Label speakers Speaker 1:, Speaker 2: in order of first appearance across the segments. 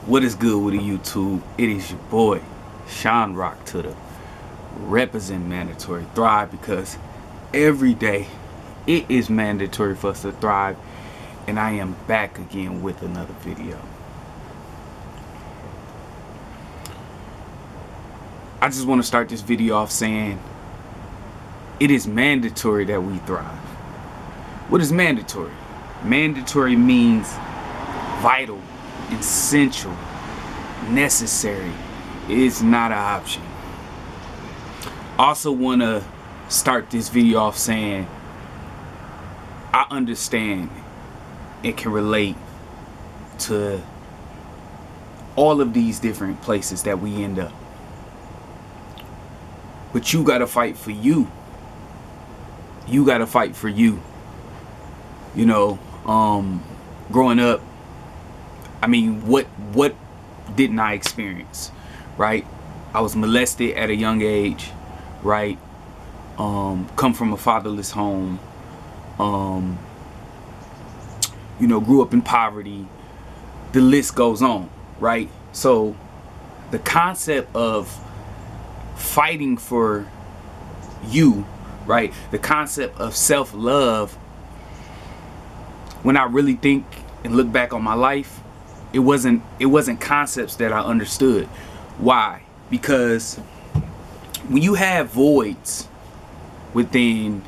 Speaker 1: What is good with the YouTube? It is your boy, Sean Rock to the represent Mandatory Thrive, because every day it is mandatory for us to thrive, and I am back again with another video. I just want to start this video off saying it is mandatory that we thrive. What is mandatory? Mandatory means vital, essential, necessary. It's not an option. I also want to start this video off saying I understand and can relate to all of these different places that we end up. But you gotta fight for you. You gotta fight for you. You know, growing up, I mean, what didn't I experience, right? I was molested at a young age, right? Come from a fatherless home. You know, grew up in poverty. The list goes on, right? So the concept of fighting for you, right? The concept of self-love, when I really think and look back on my life, it wasn't concepts that I understood. Why? Because when you have voids within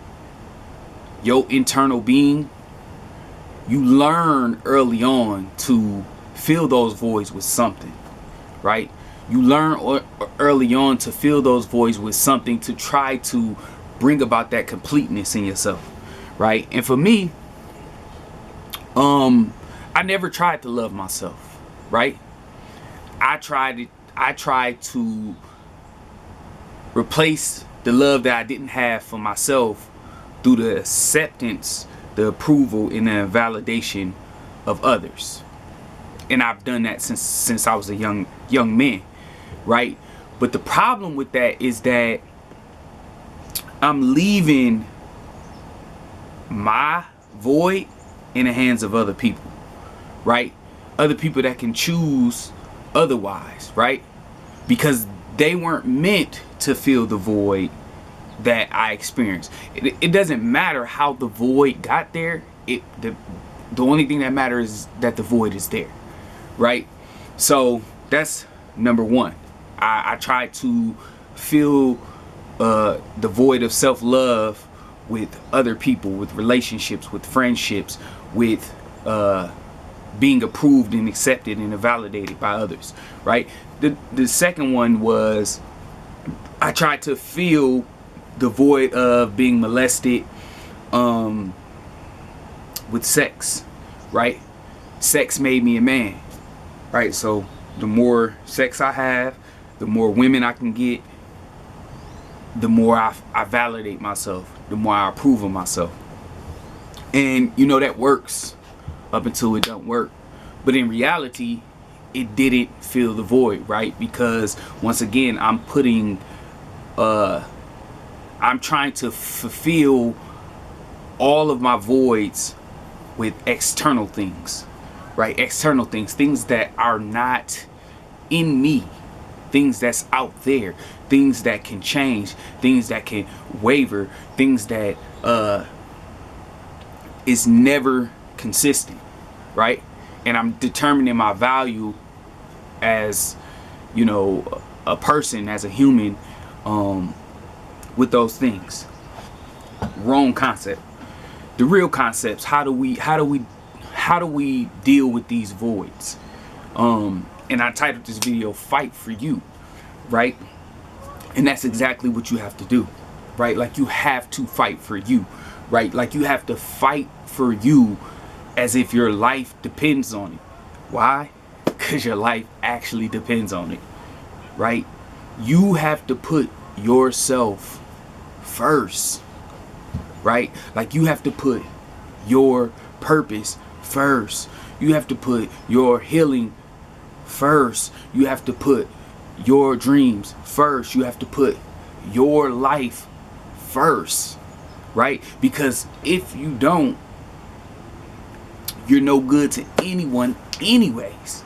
Speaker 1: your internal being, you learn early on to fill those voids with something, right? You learn early on to fill those voids with something to try to bring about that completeness in yourself, right? And for me, I never tried to love myself, right? I tried to replace the love that I didn't have for myself through the acceptance, the approval, and the validation of others. And I've done that since I was a young man, right? But the problem with that is that I'm leaving my void in the hands of other people, right? Other people that can choose otherwise, right? Because they weren't meant to fill the void that I experienced. It doesn't matter how the void got there. The only thing that matters is that the void is there, right? So that's number one. I tried to fill the void of self-love with other people, with relationships, with friendships, with being approved and accepted and validated by others, right? The second one was I tried to fill the void of being molested with sex, right? Sex made me a man, right? So the more sex I have, the more women I can get, the more I validate myself, the more I approve of myself. And you know that works up until it don't work. But in reality, it didn't fill the void, right? Because once again, I'm trying to fulfill all of my voids with external things, right? External things that are not in me, things that's out there, things that can change, things that can waver, things that is never consistent, right? And I'm determining my value as, you know, a person, as a human, with those things. Wrong concept. The real concepts, how do we deal with these voids? And I titled this video "Fight for You," right? And that's exactly what you have to do, right? Like, you have to fight for you, right? Like, you have to fight for you as if your life depends on it. Why? Because your life actually depends on it, right? You have to put yourself first, right? Like, you have to put your purpose first. You have to put your healing first. You have to put your dreams first. You have to put your life first, right? Because if you don't, you're no good to anyone anyways,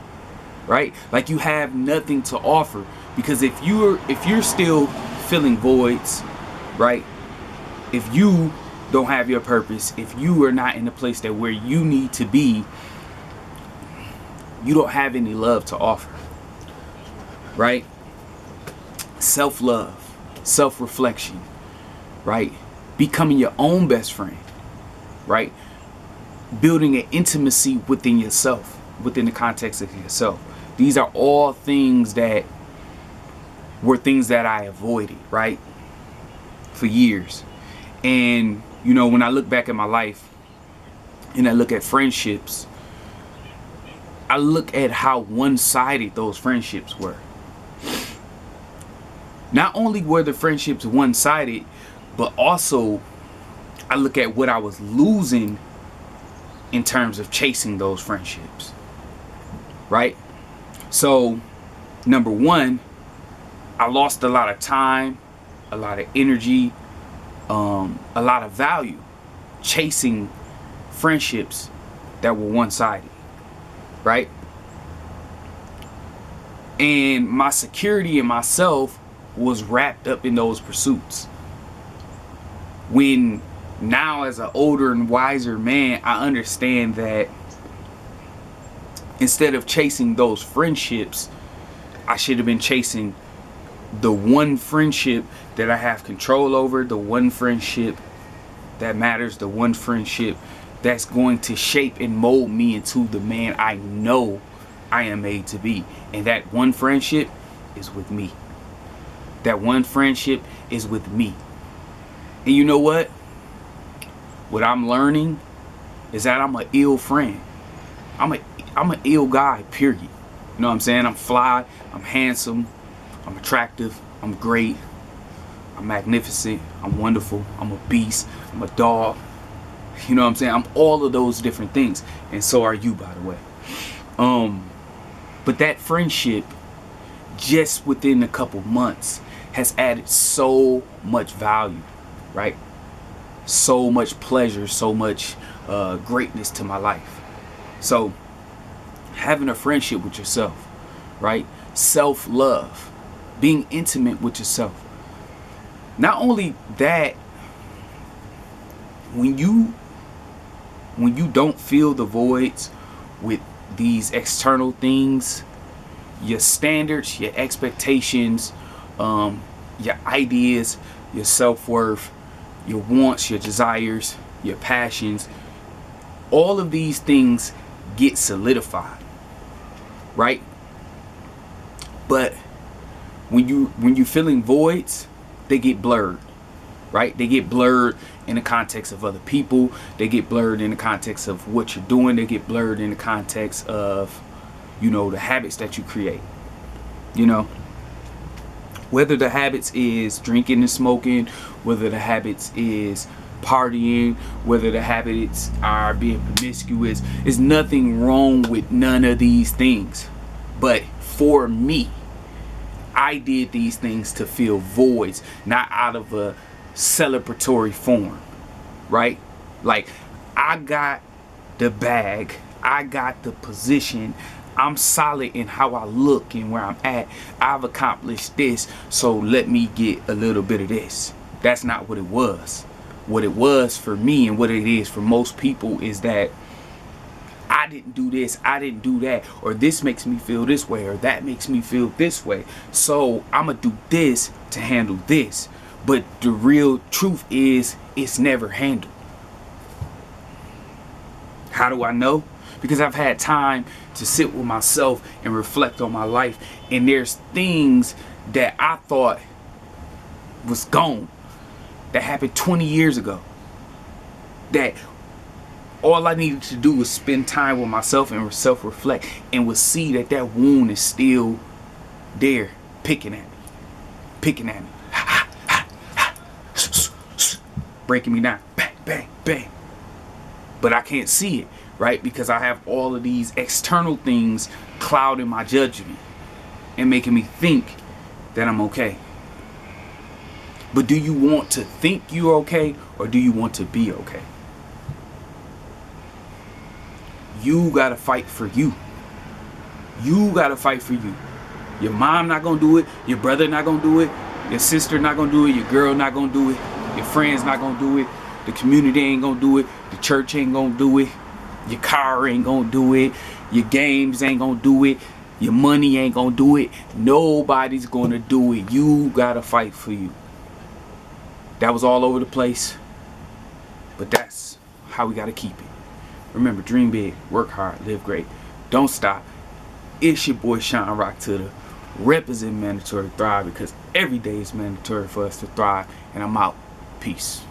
Speaker 1: right? Like you have nothing to offer, because if you're still filling voids, right? If you don't have your purpose, if you are not in the place that where you need to be, you don't have any love to offer, right? Self-love, self-reflection, right? Becoming your own best friend, right? Building an intimacy within yourself, within the context of yourself. These are all things that were things that I avoided, right? For years. And, you know, when I look back at my life and I look at friendships, I look at how one-sided those friendships were. Not only were the friendships one-sided, but also I look at what I was losing in terms of chasing those friendships, right? So, number one, I lost a lot of time, a lot of energy, a lot of value chasing friendships that were one-sided, right? And my security in myself was wrapped up in those pursuits. When now, as an older and wiser man, I understand that instead of chasing those friendships, I should have been chasing the one friendship that I have control over, the one friendship that matters, the one friendship that's going to shape and mold me into the man I know I am made to be. And that one friendship is with me. That one friendship is with me. And you know what? What I'm learning is that I'm an ill friend. I'm an ill guy, period. You know what I'm saying? I'm fly, I'm handsome, I'm attractive, I'm great, I'm magnificent, I'm wonderful, I'm a beast, I'm a dog. You know what I'm saying? I'm all of those different things. And so are you, by the way. But that friendship, just within a couple months, has added so much value, right? So much pleasure, so much greatness to my life. So having a friendship with yourself, right? Self-love, being intimate with yourself. Not only that, when you don't fill the voids with these external things, your standards, your expectations, your ideas, your self-worth, your wants, your desires, your passions, all of these things get solidified, right? But when you're filling voids, they get blurred, right? They get blurred in the context of other people. They get blurred in the context of what you're doing. They get blurred in the context of, you know, the habits that you create. You know, whether the habits is drinking and smoking, whether the habits is partying, whether the habits are being promiscuous, there's nothing wrong with none of these things. But for me, I did these things to fill voids, not out of a celebratory form, right? Like, I got the bag, I got the position, I'm solid in how I look and where I'm at, I've accomplished this, so let me get a little bit of this. That's not what it was. What it was for me, and what it is for most people, is that I didn't do this, I didn't do that, or this makes me feel this way, or that makes me feel this way, so I'm gonna do this to handle this. But the real truth is, it's never handled. How do I know? Because I've had time to sit with myself and reflect on my life, and there's things that I thought was gone, that happened 20 years ago, that all I needed to do was spend time with myself and self-reflect, and would see that that wound is still there, picking at me, breaking me down, bang, bang, bang. But I can't see it, right? Because I have all of these external things clouding my judgment and making me think that I'm okay. But do you want to think you're okay, or do you want to be okay? You gotta fight for you. You gotta fight for you. Your mom not gonna do it. Your brother not gonna do it. Your sister not gonna do it. Your girl not gonna do it. Your friends not gonna do it. The community ain't gonna do it. The church ain't gonna do it. Your car ain't gonna do it. Your games ain't gonna do it. Your money ain't gonna do it. Nobody's gonna do it. You gotta fight for you. That was all over the place, but that's how we gotta keep it. Remember, dream big, work hard, live great. Don't stop. It's your boy Sean Rock to the represent Mandatory Thrive, because every day is mandatory for us to thrive. And I'm out. Peace.